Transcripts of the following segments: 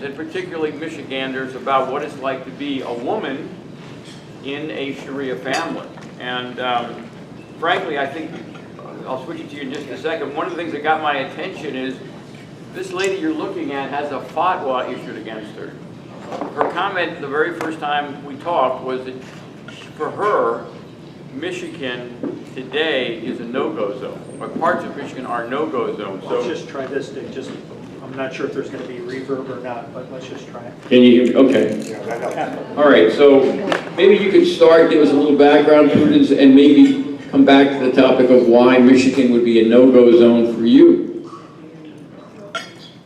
and particularly Michiganders, about what it's like to be a woman in a Sharia family. And frankly, I think, I'll switch it to you in just a second, one of the things that got my attention is this lady you're looking at has a fatwa issued against her. Her comment the very first time we talked was that for her, Michigan today is a no-go zone, or parts of Michigan are no-go zones. So Let's just try this thing. I'm not sure if there's going to be reverb or not, but let's just try it. Can you hear me? Okay. All right, so maybe you could start, give us a little background, Prudence, and maybe come back to the topic of why Michigan would be a no-go zone for you.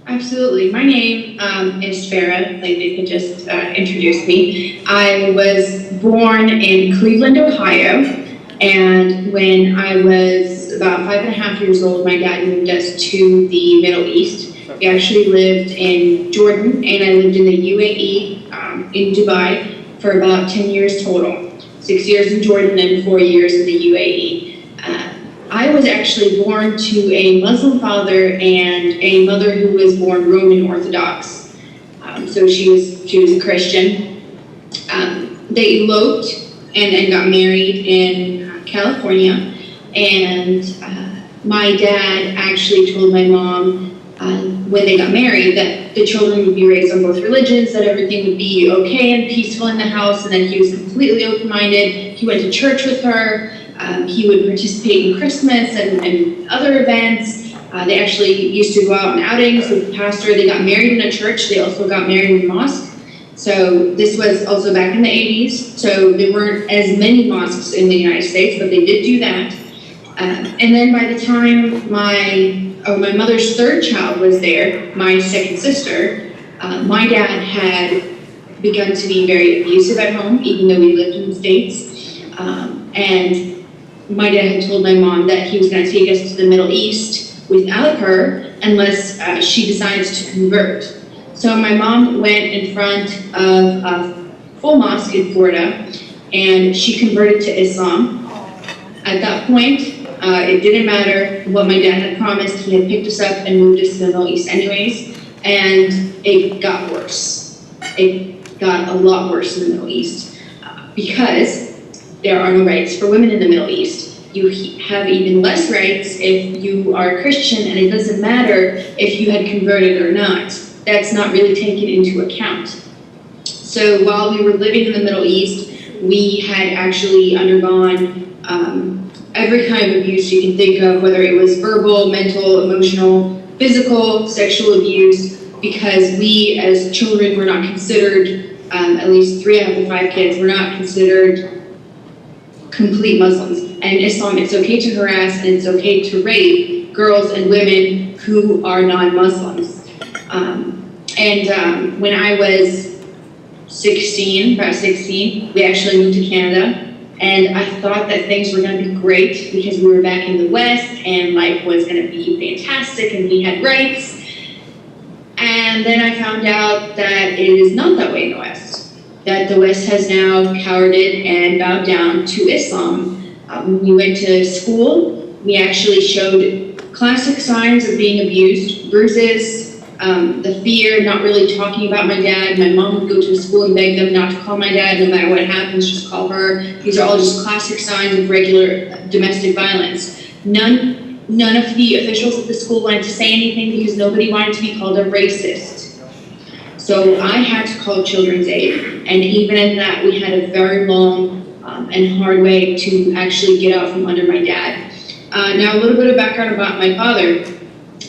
Absolutely. My name is Farah, like they could just introduce me. I was born in Cleveland, Ohio, and when I was about 5.5 years old, my dad moved us to the Middle East. We actually lived in Jordan, and I lived in the UAE, in Dubai, for about 10 years total. 6 years in Jordan and 4 years in the UAE. I was actually born to a Muslim father and a mother who was born Roman Orthodox. So she was a Christian. They eloped and got married in California. And my dad actually told my mom when they got married that the children would be raised on both religions, that everything would be okay and peaceful in the house, and that he was completely open-minded. He went to church with her. He would participate in Christmas and other events. They actually used to go out on outings with the pastor. They got married in a church. They also got married in a mosque. So this was also back in the 80s. So there weren't as many mosques in the United States, but they did do that. And then by the time my mother's third child was there, my second sister, my dad had begun to be very abusive at home, even though we lived in the States. And my dad had told my mom that he was going to take us to the Middle East without her unless she decides to convert. So my mom went in front of a full mosque in Florida, and she converted to Islam. At that point, it didn't matter what my dad had promised. He had picked us up and moved us to the Middle East anyways, and it got worse. It got a lot worse in the Middle East because there are no rights for women in the Middle East. You have even less rights if you are Christian, and it doesn't matter if you had converted or not. That's not really taken into account. So while we were living in the Middle East, we had actually undergone every kind of abuse you can think of, whether it was verbal, mental, emotional, physical, sexual abuse, because we as children were not considered, at least 3 out of the 5 kids were not considered complete Muslims. And in Islam, it's okay to harass and it's okay to rape girls and women who are non-Muslims. When I was about 16, we actually moved to Canada. And I thought that things were going to be great because we were back in the West and life was going to be fantastic and we had rights. And then I found out that it is not that way in the West. That the West has now cowarded and bowed down to Islam. When we went to school, we actually showed classic signs of being abused, bruises, the fear, not really talking about my dad. My mom would go to school and beg them not to call my dad, no matter what happens, just call her. These are all just classic signs of regular domestic violence. None of the officials at the school wanted to say anything because nobody wanted to be called a racist. So I had to call Children's Aid, and even in that, we had a very long and hard way to actually get out from under my dad. Now a little bit of background about my father.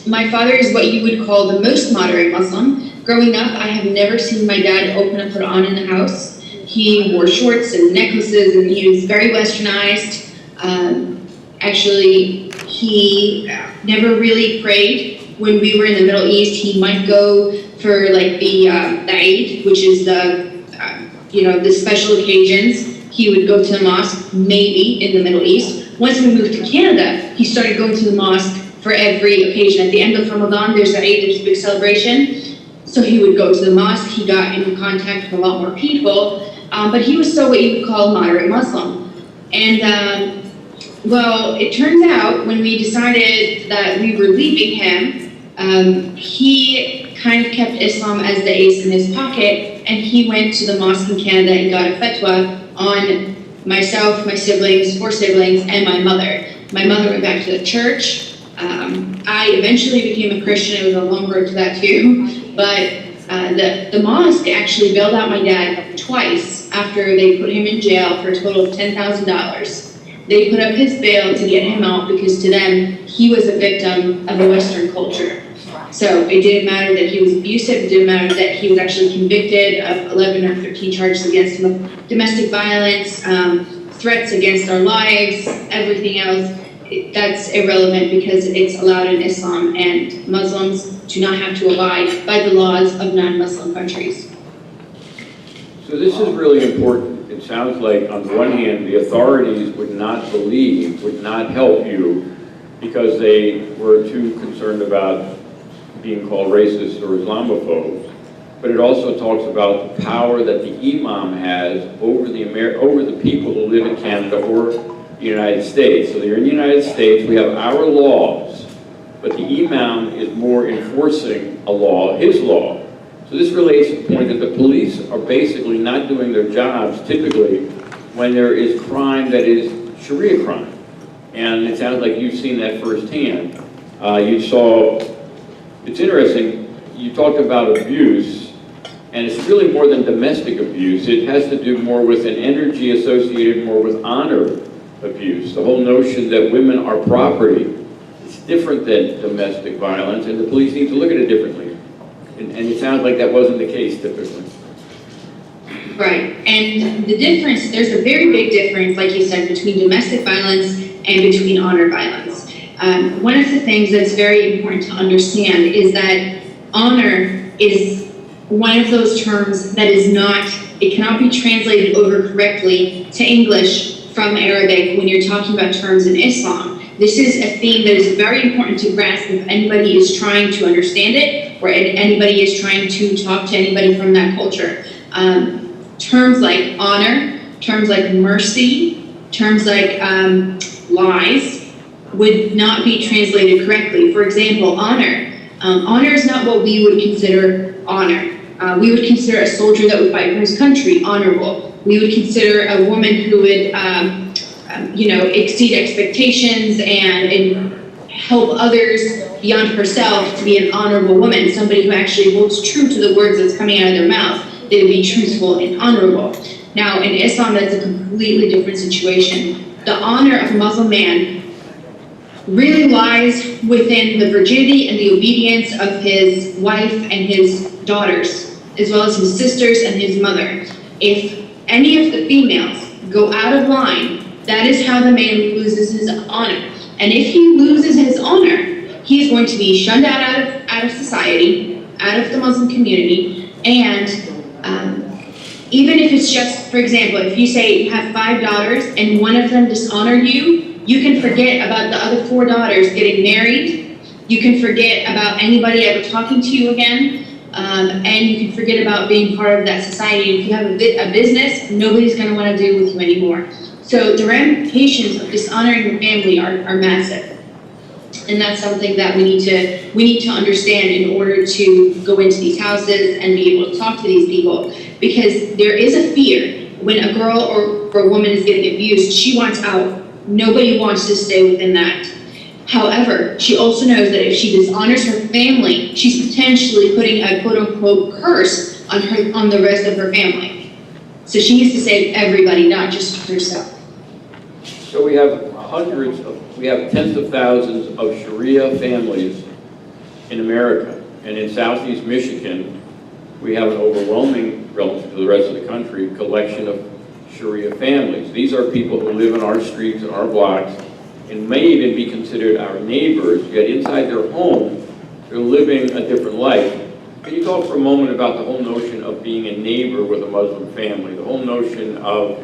My father is what you would call the most moderate Muslim. Growing up, I have never seen my dad open a Quran in the house. He wore shorts and necklaces, and he was very westernized. Actually, he never really prayed. When we were in the Middle East, he might go for like the Eid, which is the special occasions. He would go to the mosque, maybe in the Middle East. Once we moved to Canada, he started going to the mosque for every occasion. At the end of Ramadan, there's the Eid, there's a big celebration. So he would go to the mosque. He got into contact with a lot more people, but he was still what you would call moderate Muslim. And well, it turns out when we decided that we were leaving him, he kind of kept Islam as the ace in his pocket, and he went to the mosque in Canada and got a fatwa on myself, my siblings, 4 siblings, and my mother. My mother went back to the church. I eventually became a Christian. It was a long road to that too. But the mosque actually bailed out my dad twice after they put him in jail for a total of $10,000. They put up his bail to get him out because to them, he was a victim of a Western culture. So it didn't matter that he was abusive. It didn't matter that he was actually convicted of 11 or 13 charges against him of domestic violence, threats against our lives, everything else. That's irrelevant because it's allowed in Islam, and Muslims do not have to abide by the laws of non-Muslim countries. So this is really important. It sounds like, on the one hand, the authorities would not help you because they were too concerned about being called racist or Islamophobes. But it also talks about the power that the imam has over the people who live in Canada or the United States. So they're in the United States, we have our laws, but the imam is more enforcing a law, his law. So this relates to the point that the police are basically not doing their jobs typically when there is crime that is Sharia crime. And it sounds like you've seen that firsthand. It's interesting, you talked about abuse, and it's really more than domestic abuse. It has to do more with an energy associated more with honor abuse. The whole notion that women are property is different than domestic violence, and the police need to look at it differently. And it sounds like that wasn't the case typically. Right, and the difference, there's a very big difference, like you said, between domestic violence and between honor violence. One of the things that's very important to understand is that honor is one of those terms that is not, it cannot be translated over correctly to English from Arabic when you're talking about terms in Islam. This is a theme that is very important to grasp if anybody is trying to understand it or anybody is trying to talk to anybody from that culture. Terms like honor, terms like mercy, terms like lies would not be translated correctly. For example, honor. Honor is not what we would consider honor. We would consider a soldier that would fight for his country honorable. We would consider a woman who would, exceed expectations and help others beyond herself to be an honorable woman, somebody who actually holds true to the words that's coming out of their mouth. They would be truthful and honorable. Now, in Islam, that's a completely different situation. The honor of a Muslim man really lies within the virginity and the obedience of his wife and his daughters, as well as his sisters and his mother. If any of the females go out of line, that is how the man loses his honor. And if he loses his honor, he is going to be shunned out of society, out of the Muslim community, and even if it's just, for example, if you say you have 5 daughters and one of them dishonored you, you can forget about the other 4 daughters getting married. You can forget about anybody ever talking to you again. And you can forget about being part of that society. If you have a business, nobody's going to want to deal with you anymore. So the ramifications of dishonoring your family are massive. And that's something that we need to understand in order to go into these houses and be able to talk to these people. Because there is a fear when a girl or a woman is getting abused, she wants out. Nobody wants to stay within that. However, she also knows that if she dishonors her family, she's potentially putting a quote-unquote curse on the rest of her family. So she needs to save everybody, not just herself. So we have tens of thousands of Sharia families in America. And in Southeast Michigan, we have an overwhelming, relative to the rest of the country, collection of Sharia families. These are people who live in our streets and our blocks and may even be considered our neighbors, yet inside their home, they're living a different life. Can you talk for a moment about the whole notion of being a neighbor with a Muslim family, the whole notion of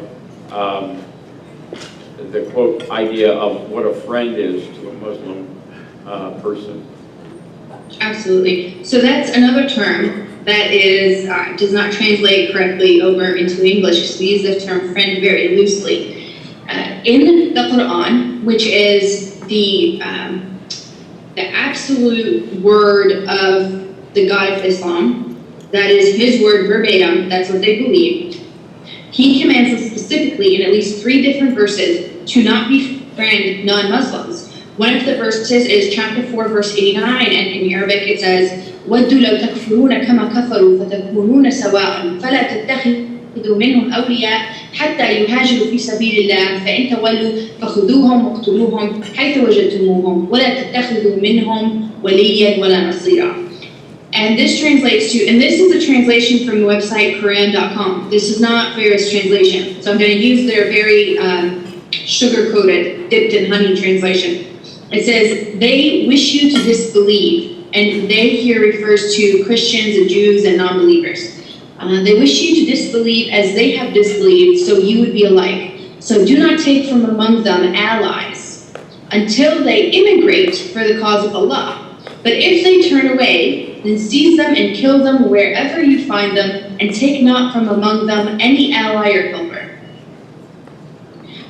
the quote idea of what a friend is to a Muslim person? Absolutely. So that's another term that does not translate correctly over into English, because we use the term friend very loosely. In the Quran, which is the absolute word of the God of Islam. That is his word verbatim. That's what they believe. He commands us specifically in at least 3 different verses to not befriend non-Muslims. One of the verses is chapter 4, verse 89, and in Arabic it says, وَدُّوا لَوْ تَكْفُرُونَ كَمَا كَفَرُوا فَتَكُونُونَ سَوَاءً فَلَا تَتَّخِذُوا مِنْهُمْ أَوْلِيَاءَ حَتَّى يُهَاجِرُوا فِي سَبِيلِ اللَّهِ فَإِنْ تَوَلُّوا فَخُذُوهُمْ وَاقْتُلُوهُمْ حَيْثُ وَجَدتُّمُوهُمْ وَلَا تَتَّخِذُوا مِنْهُمْ وَلِيًّا وَلَا نَصِيرًا. And this translates to, and this is a translation from the website Quran.com. This is not Farah's translation. So I'm going to use their very sugar-coated, dipped in honey translation. It says, they wish you to disbelieve, and they here refers to Christians and Jews and non-believers. They wish you to disbelieve as they have disbelieved, so you would be alike. So do not take from among them allies until they immigrate for the cause of Allah. But if they turn away, then seize them and kill them wherever you find them, and take not from among them any ally or helper.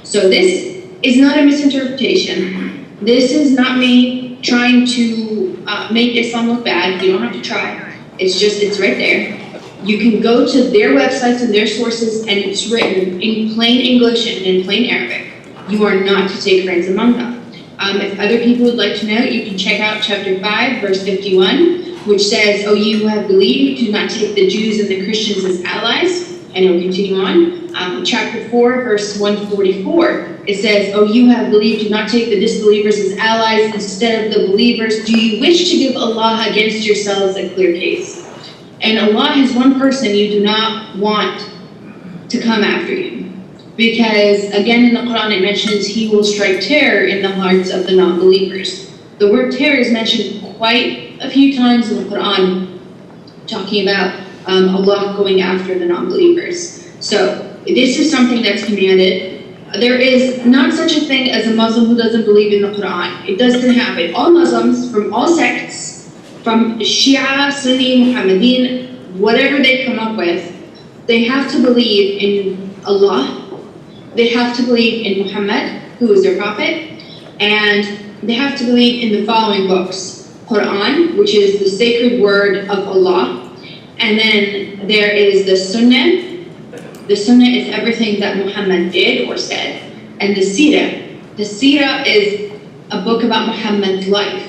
So this is not a misinterpretation. This is not me trying to make Islam look bad. You don't have to try. It's right there. You can go to their websites and their sources, and it's written in plain English and in plain Arabic. You are not to take friends among them. If other people would like to know, you can check out chapter 5, verse 51, which says, "O you who have believed, do not take the Jews and the Christians as allies." And it will continue on. Chapter 4, verse 144, it says, "O you who have believed, do not take the disbelievers as allies instead of the believers. Do you wish to give Allah against yourselves a clear case?" And Allah is one person you do not want to come after you. Because again in the Quran it mentions He will strike terror in the hearts of the non-believers. The word terror is mentioned quite a few times in the Quran, talking about Allah going after the non-believers. So this is something that's commanded. There is not such a thing as a Muslim who doesn't believe in the Quran. It doesn't happen. All Muslims from all sects, from Shia, Sunni, Muhammadin, whatever they come up with, they have to believe in Allah. They have to believe in Muhammad, who is their prophet, and they have to believe in the following books. Quran, which is the sacred word of Allah, and then there is the Sunnah. The Sunnah is everything that Muhammad did or said, and the Sirah. The Sirah is a book about Muhammad's life.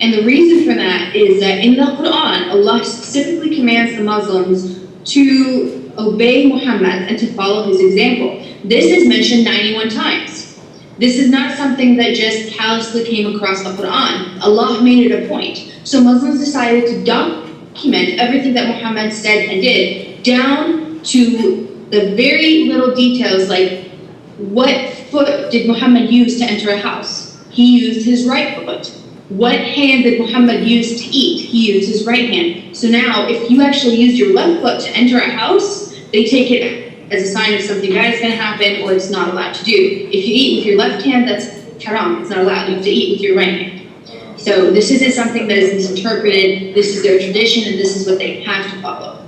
And the reason for that is that in the Quran, Allah specifically commands the Muslims to obey Muhammad and to follow his example. This is mentioned 91 times. This is not something that just callously came across the Quran. Allah made it a point. So Muslims decided to document everything that Muhammad said and did, down to the very little details, like what foot did Muhammad use to enter a house? He used his right foot. What hand did Muhammad use to eat? He used his right hand. So now, if you actually use your left foot to enter a house, they take it as a sign of something bad is going to happen, or it's not allowed to do. If you eat with your left hand, that's haram. It's not allowed. You have to eat with your right hand. So this isn't something that is misinterpreted. This is their tradition, and this is what they have to follow.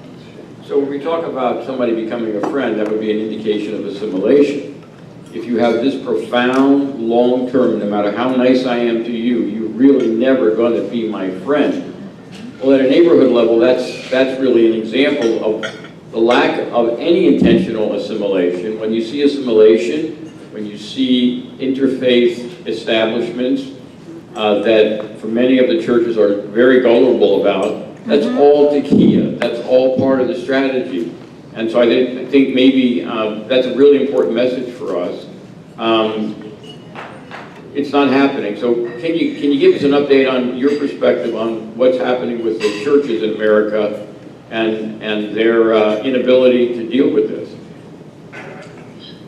So when we talk about somebody becoming a friend, that would be an indication of assimilation. If you have this profound, long-term, no matter how nice I am to you, you're really never going to be my friend. Well, at a neighborhood level, that's really an example of the lack of any intentional assimilation. When you see assimilation, when you see interfaith establishments that for many of the churches are very gullible about, that's all tekiya, that's all part of the strategy. And so I think maybe that's a really important message for us. It's not happening. So can you give us an update on your perspective on what's happening with the churches in America and their inability to deal with this?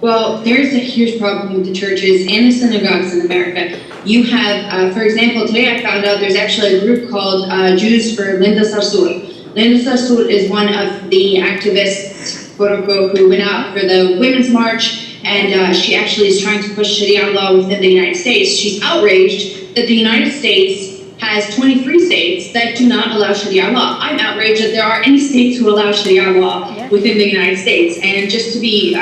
Well, there's a huge problem with the churches and the synagogues in America. You have, for example, today I found out there's actually a group called Jews for Linda Sarsour. Linda Sarsour is one of the activists, quote unquote, who went out for the Women's March, and she actually is trying to push Sharia law within the United States. She's outraged that the United States has 23 states that do not allow Sharia law. I'm outraged that there are any states who allow Sharia law within the United States. And just to be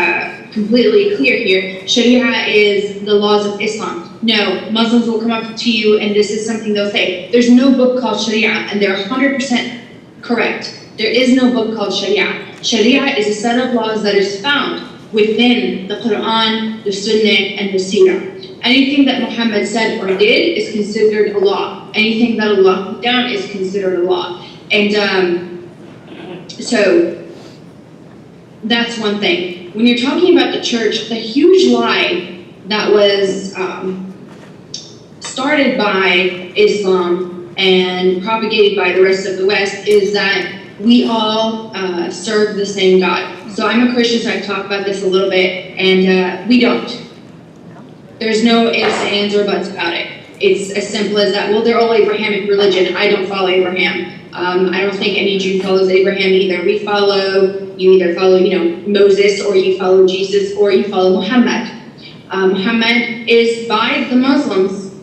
completely clear here, Sharia is the laws of Islam. No, Muslims will come up to you and this is something they'll say. There's no book called Sharia, and they're 100% Correct. There is no book called Sharia. Sharia is a set of laws that is found within the Quran, the Sunnah, and the Seerah. Anything that Muhammad said or did is considered a law. Anything that Allah put down is considered a law. And so that's one thing. When you're talking about the church, the huge lie that was started by Islam and propagated by the rest of the West is that we all serve the same God. So I'm a Christian, so I talk about this a little bit, and we don't. There's no ifs, ands, or buts about it. It's as simple as that. Well, they're all Abrahamic religion. I don't follow Abraham. I don't think any Jew follows Abraham either. You either follow, Moses, or you follow Jesus, or you follow Muhammad. Muhammad is, by the Muslims'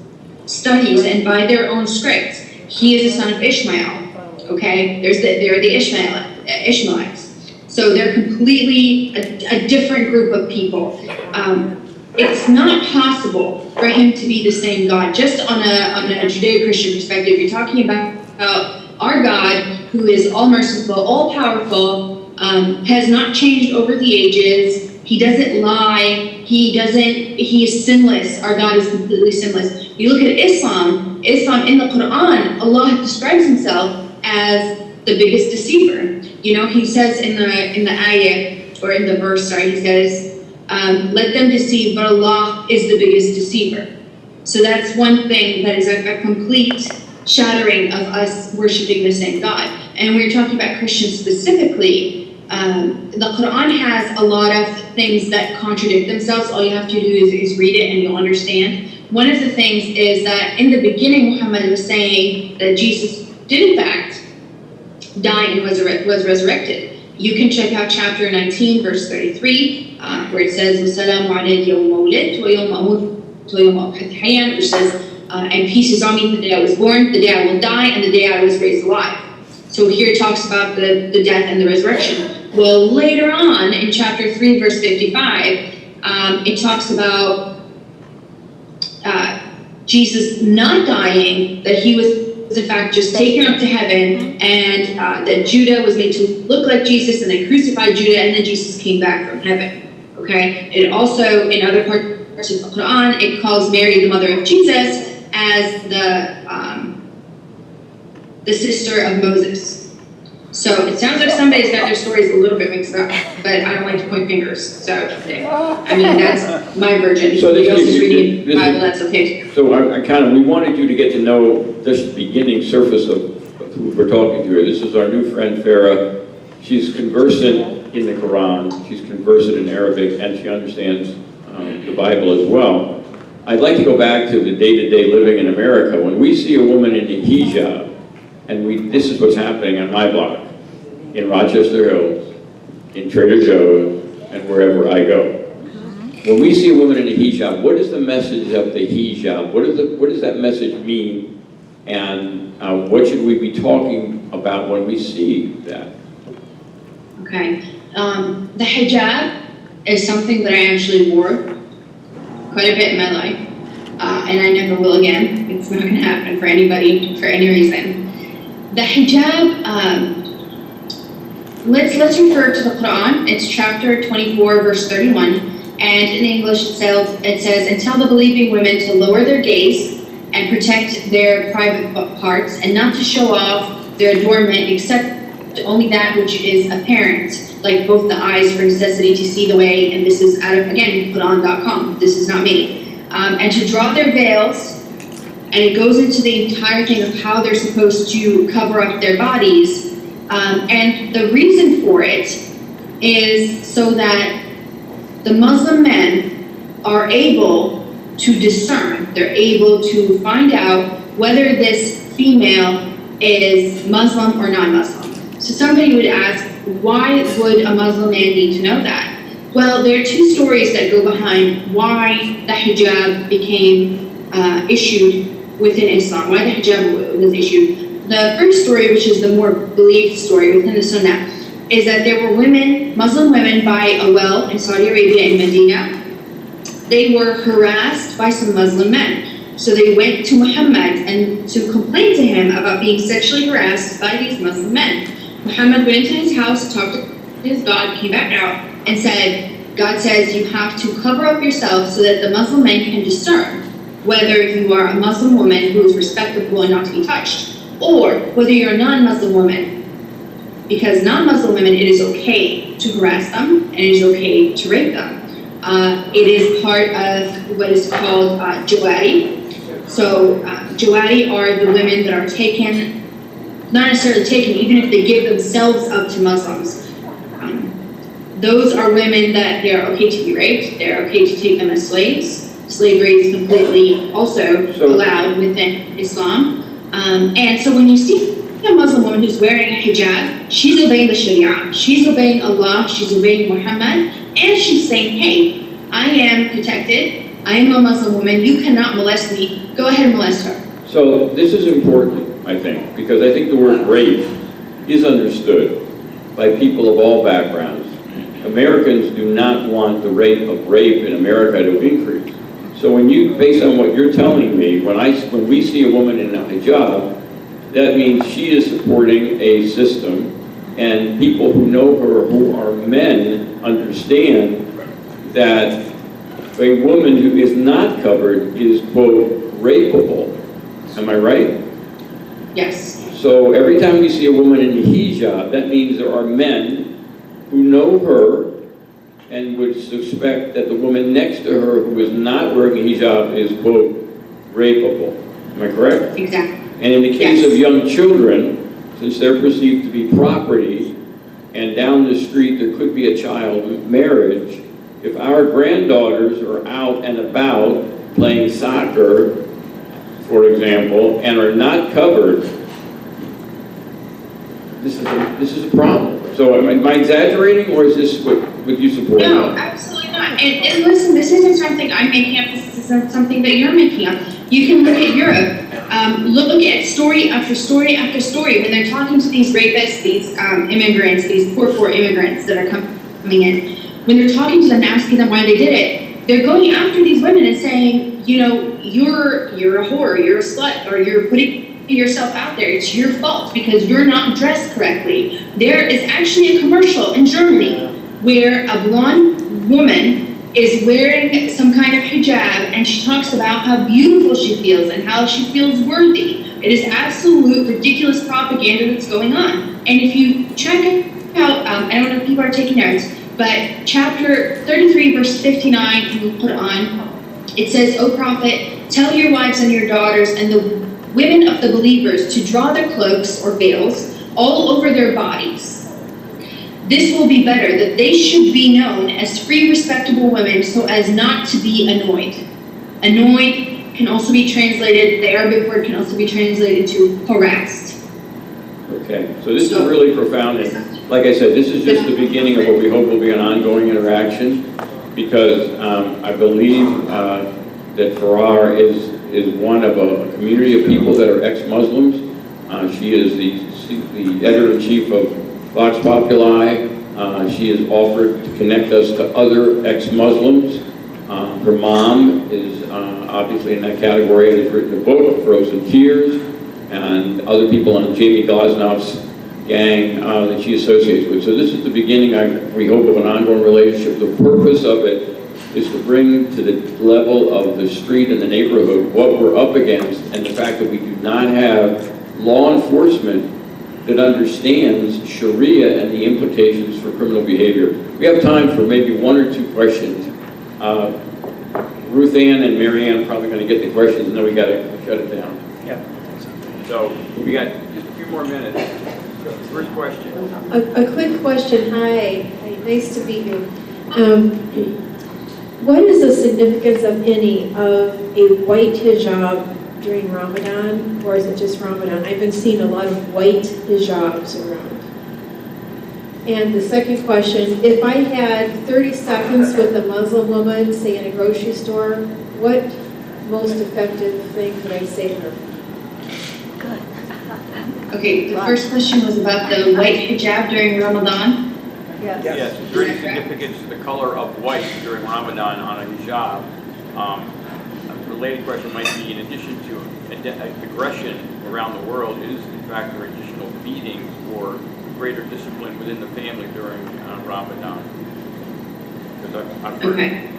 studies and by their own scripts, he is the son of Ishmael. Okay, they're the Ishmaelites. So they're completely a different group of people. It's not possible for him to be the same God. Just on a Judeo-Christian perspective, you're talking about our God, who is all merciful, all powerful, has not changed over the ages. He doesn't lie. He is sinless. Our God is completely sinless. You look at Islam in the Quran, Allah describes himself as the biggest deceiver. He says in the ayah, or in the verse, he says, let them deceive, but Allah is the biggest deceiver. So that's one thing that is a complete shattering of us worshiping the same God. And we're talking about Christians specifically. The Quran has a lot of things that contradict themselves. All you have to do is read it and you'll understand. One of the things is that in the beginning, Muhammad was saying that Jesus did in fact die and was resurrected. You can check out chapter 19, verse 33, where it says, وَسَلَامُ عَلَيْهِ يَوْمَ وُلِدْتُ وَيَوْمَ أَمُوتُ وَيَوْمَ أُبْعَثُ حَيًّا, which says, and peace is on me the day I was born, the day I will die, and the day I was raised alive. So here it talks about the death and the resurrection. Well, later on in chapter 3, verse 55, it talks about Jesus not dying, that he was in fact just taken up to heaven, and that Judah was made to look like Jesus, and they crucified Judah, and then Jesus came back from heaven. Okay? It also, in other parts of the Quran, it calls Mary, the mother of Jesus, as the sister of Moses. So it sounds like somebody's got their stories a little bit mixed up, but I don't like to point fingers. So, I mean, that's my version. So this Somebody else gives is you- reading this- Bible, that's okay too. So we wanted you to get to know this beginning surface of who we're talking to here. This is our new friend Farah. She's conversant in the Quran, she's conversant in Arabic, and she understands the Bible as well. I'd like to go back to the day-to-day living in America. When we see a woman in a hijab, and this is what's happening on my block, in Rochester Hills, in Trader Joe's, and wherever I go. When we see a woman in a hijab, what is the message of the hijab? What does that message mean? And what should we be talking about when we see that? Okay. The hijab is something that I actually wore quite a bit in my life, and I never will again. It's not going to happen for anybody for any reason. The hijab, let's refer to the Quran. It's chapter 24, verse 31, and in English it says, and tell the believing women to lower their gaze and protect their private parts, and not to show off their adornment except only that which is apparent, like both the eyes for necessity to see the way, and this is out of, again, Quran.com, this is not me, and to draw their veils, and it goes into the entire thing of how they're supposed to cover up their bodies, and the reason for it is so that the Muslim men are able to discern, they're able to find out whether this female is Muslim or non-Muslim. So somebody would ask, why would a Muslim man need to know that? Well, there are two stories that go behind why the hijab became issued within Islam, why the hijab was issued. The first story, which is the more believed story within the Sunnah, is that there were women, Muslim women, by a well in Saudi Arabia in Medina. They were harassed by some Muslim men. So they went to Muhammad and to complain to him about being sexually harassed by these Muslim men. Muhammad went into his house, talked to his God, came back out, and said, God says you have to cover up yourself so that the Muslim men can discern whether you are a Muslim woman who is respectable and not to be touched, or whether you're a non-Muslim woman. Because non-Muslim women, it is okay to harass them, and it is okay to rape them. It is part of what is called Jawari. So Jawari are the women that are taken, not necessarily taken, even if they give themselves up to Muslims. Those are women that they are okay to be raped, they're okay to take them as slaves. Slavery is completely also allowed within Islam. And so when you see a Muslim woman who's wearing a hijab, she's obeying the Sharia, she's obeying Allah, she's obeying Muhammad, and she's saying, hey, I am protected, I am a Muslim woman, you cannot molest me, go ahead and molest her. So this is important, I think, because I think the word rape is understood by people of all backgrounds. Americans do not want the rate of rape in America to increase. So when you, based on what you're telling me, when we see a woman in a hijab, that means she is supporting a system, and people who know her, who are men, understand that a woman who is not covered is, quote, rapeable. Am I right? Yes. So every time we see a woman in a hijab, that means there are men who know her and would suspect that the woman next to her who is not wearing a hijab is, quote, rapeable. Am I correct? Exactly. And in the case of young children, since they're perceived to be property, and down the street there could be a child marriage, if our granddaughters are out and about playing soccer, for example, and are not covered, this is a problem. So am I exaggerating, or is this what you support? No, absolutely not. And listen, this isn't something I'm making up, this isn't something that you're making up. You can look at Europe, look at story after story after story, when they're talking to these rapists, these immigrants, these poor immigrants that are coming in, when they're talking to them, asking them why they did it, they're going after these women and saying, you know, you're a whore, you're a slut, or you're putting yourself out there, it's your fault because you're not dressed correctly. There is actually a commercial in Germany where a blonde woman is wearing some kind of hijab and she talks about how beautiful she feels and how she feels worthy. It is absolute ridiculous propaganda that's going on. And if you check out, I don't know if people are taking notes, but chapter 33 verse 59, you will put on, it says, O prophet, tell your wives and your daughters and the women of the believers to draw their cloaks or veils all over their bodies. This will be better, that they should be known as free, respectable women so as not to be annoyed. Annoyed can also be translated, the Arabic word can also be translated to harassed. Okay, so this is really profound. And like I said, this is just the beginning of what we hope will be an ongoing interaction, because I believe that Farrar is one of a community of people that are ex-Muslims. She is the editor-in-chief of Vox Populi. She has offered to connect us to other ex-Muslims. Her mom is obviously in that category and has written a book, Frozen Tears, and other people on Jamie Gosnoff's gang that she associates with. So this is the beginning, we hope, of an ongoing relationship. The purpose of it is to bring to the level of the street and the neighborhood what we're up against, and the fact that we do not have law enforcement that understands Sharia and the implications for criminal behavior. We have time for maybe one or two questions. Ruth Ann and Mary Ann are probably going to get the questions, and then we got to shut it down. Yeah. So we got just a few more minutes. First question. A quick question. Hi, nice to meet you. What is the significance, of any, of a white hijab during Ramadan, or is it just Ramadan? I've been seeing a lot of white hijabs around. And the second question, if I had 30 seconds with a Muslim woman, say in a grocery store, what most effective thing could I say to her? Okay, the first question was about the white hijab during Ramadan. Yes, is there any significance to the color of white during Ramadan on a hijab? related question might be, in addition to aggression around the world, is in fact there additional beatings or greater discipline within the family during Ramadan? Because I've heard. Okay.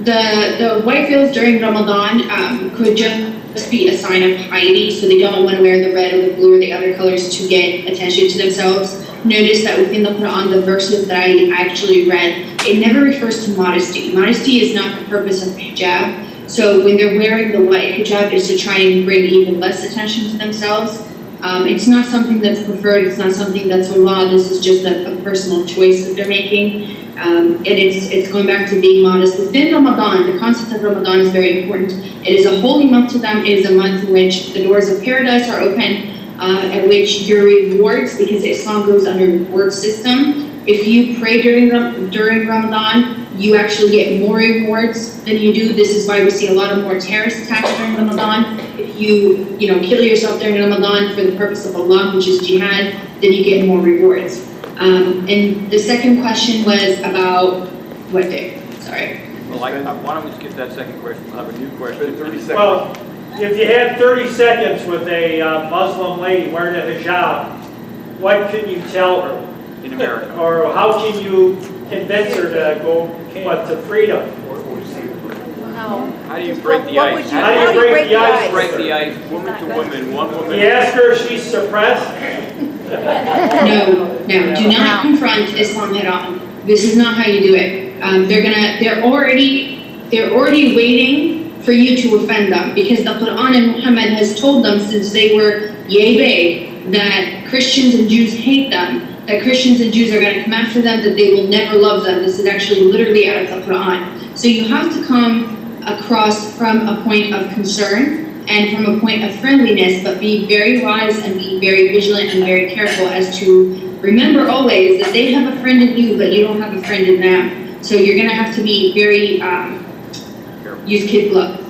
The white veils during Ramadan could just be a sign of piety, so they don't want to wear the red or the blue or the other colors to get attention to themselves. Notice that within the Quran, the verses that I actually read, it never refers to modesty. Modesty is not the purpose of hijab. So when they're wearing the white hijab, is to try and bring even less attention to themselves. It's not something that's preferred. It's not something that's a law. This is just a personal choice that they're making. And it's going back to being modest. Within Ramadan, the concept of Ramadan is very important. It is a holy month to them. It is a month in which the doors of paradise are open, at which your rewards, because Islam goes under a reward system. If you pray during Ramadan, you actually get more rewards than you do. This is why we see a lot of more terrorist attacks during Ramadan. If you kill yourself during Ramadan for the purpose of Allah, which is jihad, then you get more rewards. And the second question was about what day? Sorry. Well, why don't we skip that second question? We'll have a new question. 30 seconds. Well, if you had 30 seconds with a Muslim lady wearing a hijab, what can you tell her? In America. Or how can you convince her to go to freedom? How do you break the ice? How do you break the ice? Break the ice, woman to woman, one woman. You ask her if she's suppressed? No, do not confront Islam head on. This is not how you do it. They're already waiting for you to offend them, because the Quran and Muhammad has told them since they were yay big that Christians and Jews hate them, that Christians and Jews are going to come after them, that they will never love them. This is actually literally out of the Quran. So you have to come across from a point of concern and from a point of friendliness, but be very wise and be very vigilant and very careful as to remember always that they have a friend in you, but you don't have a friend in them. So you're going to have to be very, use kid gloves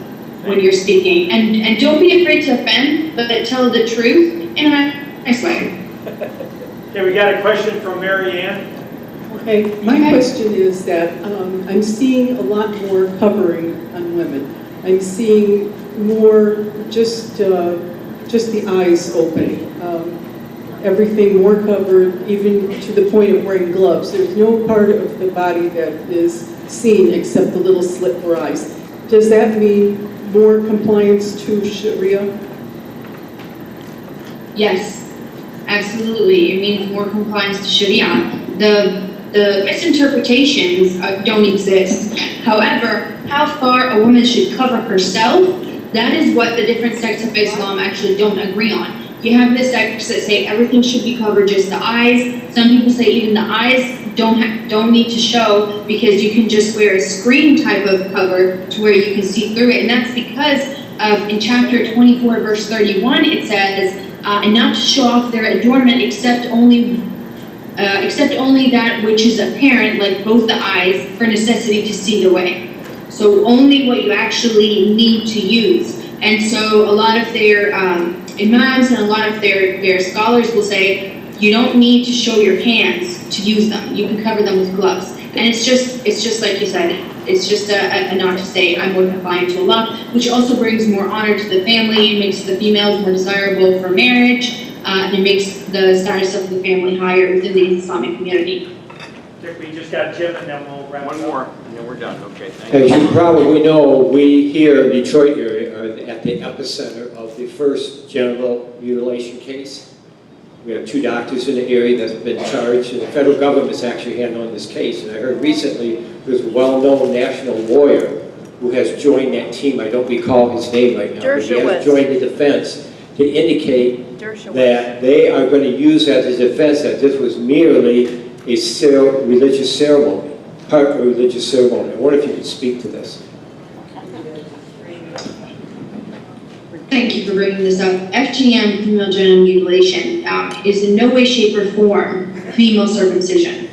when you're speaking. And don't be afraid to offend, but tell the truth in a nice way. Okay, we got a question from Mary Ann. Okay, my question is that I'm seeing a lot more covering on women. I'm seeing more just the eyes opening. Everything more covered, even to the point of wearing gloves. There's no part of the body that is seen except the little slit for eyes. Does that mean more compliance to Sharia? Yes, absolutely. It means more compliance to Sharia. The misinterpretations don't exist. However, how far a woman should cover herself, that is what the different sects of Islam actually don't agree on. You have the sects that say everything should be covered, just the eyes. Some people say even the eyes don't need to show, because you can just wear a screen type of cover to where you can see through it. And that's because in chapter 24, verse 31, it says, and not to show off their adornment except only that which is apparent, like both the eyes, for necessity to see the way. So only what you actually need to use. And so a lot of their imams and a lot of their scholars will say, you don't need to show your hands to use them. You can cover them with gloves. And it's just like you said, it's just a nod to say, I'm more compliant to Allah, which also brings more honor to the family. It makes the females more desirable for marriage. And it makes the status of the family higher within the Islamic community. We just got Jim, and then we'll wrap One up. more, and then we're done. Okay, thank you. As you probably know, we here in Detroit area are at the epicenter of the first genital mutilation case. We have 2 doctors in the area that's been charged, and the federal government's actually handling this case. And I heard recently there's a well-known national lawyer who has joined that team. I don't recall his name right now, but he has joined the defense to indicate that they are going to use as a defense that this was merely a religious ceremony, part of a religious ceremony. I wonder if you could speak to this. Thank you for bringing this up. FGM, female genital mutilation, is in no way, shape, or form female circumcision.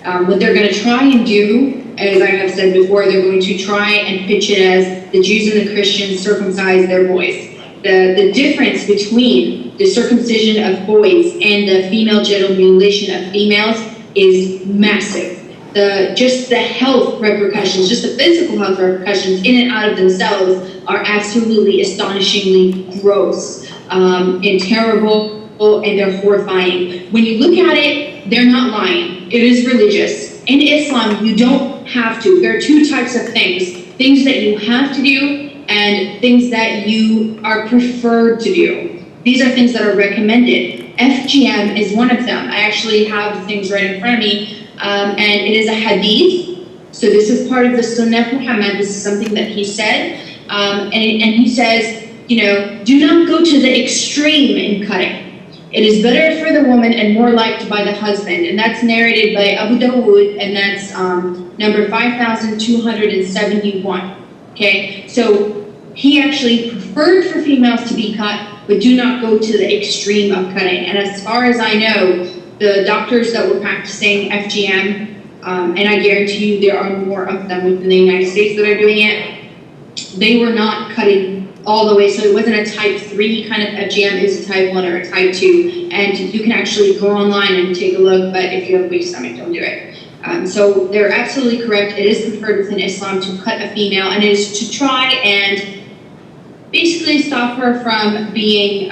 What they're going to try and do, as I have said before, they're going to try and pitch it as the Jews and the Christians circumcise their boys. The difference between the circumcision of boys and the female genital mutilation of females is massive. just the health repercussions, just the physical health repercussions in and out of themselves are absolutely astonishingly gross and terrible, and they're horrifying. When you look at it, they're not lying. It is religious. In Islam, you don't have to. There are two types of things that you have to do and things that you are preferred to do. These are things that are recommended. FGM is one of them. I actually have things right in front of me, and it is a hadith. So this is part of the Sunnah of Muhammad. This is something that he said, and he says, do not go to the extreme in cutting. It is better for the woman and more liked by the husband. And that's narrated by Abu Dawood, and that's number 5,271. Okay, so he actually preferred for females to be cut, but do not go to the extreme of cutting. And as far as I know, the doctors that were practicing FGM, and I guarantee you there are more of them within the United States that are doing it, they were not cutting all the way, so it wasn't a type 3 kind of FGM, it was a type 1 or a type 2, and you can actually go online and take a look, but if you have a weak stomach, don't do it. So they're absolutely correct. It is preferred within Islam to cut a female, and it is to try and basically stop her from being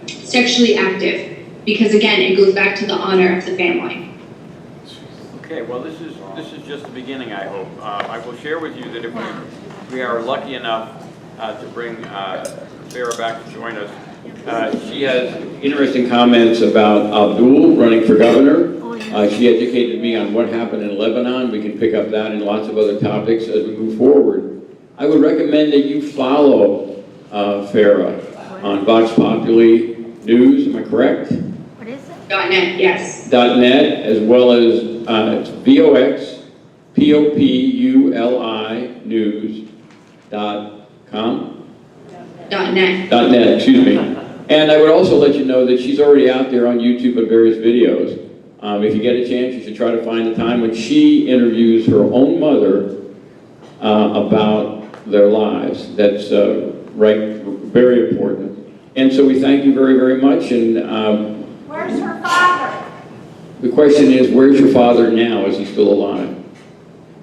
sexually active, because again, it goes back to the honor of the family. Okay, well, this is just the beginning, I hope. I will share with you that if we are lucky enough to bring Farah back to join us, she has interesting comments about Abdul running for governor. She educated me on what happened in Lebanon. We can pick up that and lots of other topics as we move forward. I would recommend that you follow Farah on Vox Populi News, am I correct? What is it? .net, yes. .net, as well as it's VOX, POPULI News.com? .net. .net, excuse me. And I would also let you know that she's already out there on YouTube and various videos. If you get a chance, you should try to find the time when she interviews her own mother about their lives. That's very important. And so we thank you very, very much. And where's her father? the question is, where's your father now? Is he still alive?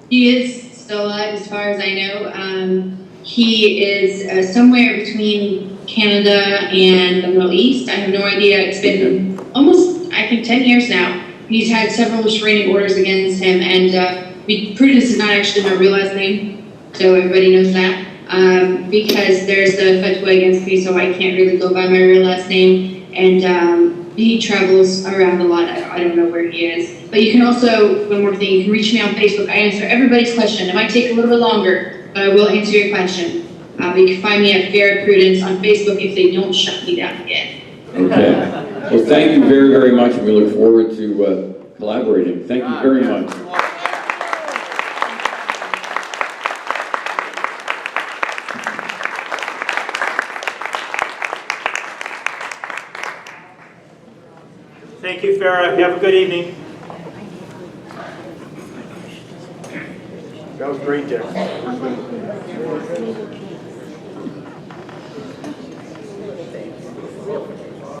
He is still alive as far as I know. He is somewhere between Canada and the Middle East. I have no idea. It's been almost, I think, 10 years now. He's had several restraining orders against him, and Prudence is not actually my real last name, so everybody knows that. Because there's the fatwa against me, so I can't really go by my real last name. And he travels around a lot. I don't know where he is. But you can also, one more thing, you can reach me on Facebook. I answer everybody's question. It might take a little bit longer, but I will answer your question. But you can find me at Farah Prudence on Facebook if they don't shut me down again. Okay. Well, thank you very, very much. We look forward to collaborating. Thank you very much. Thank you, Farah. Have a good evening. That was great, Dick.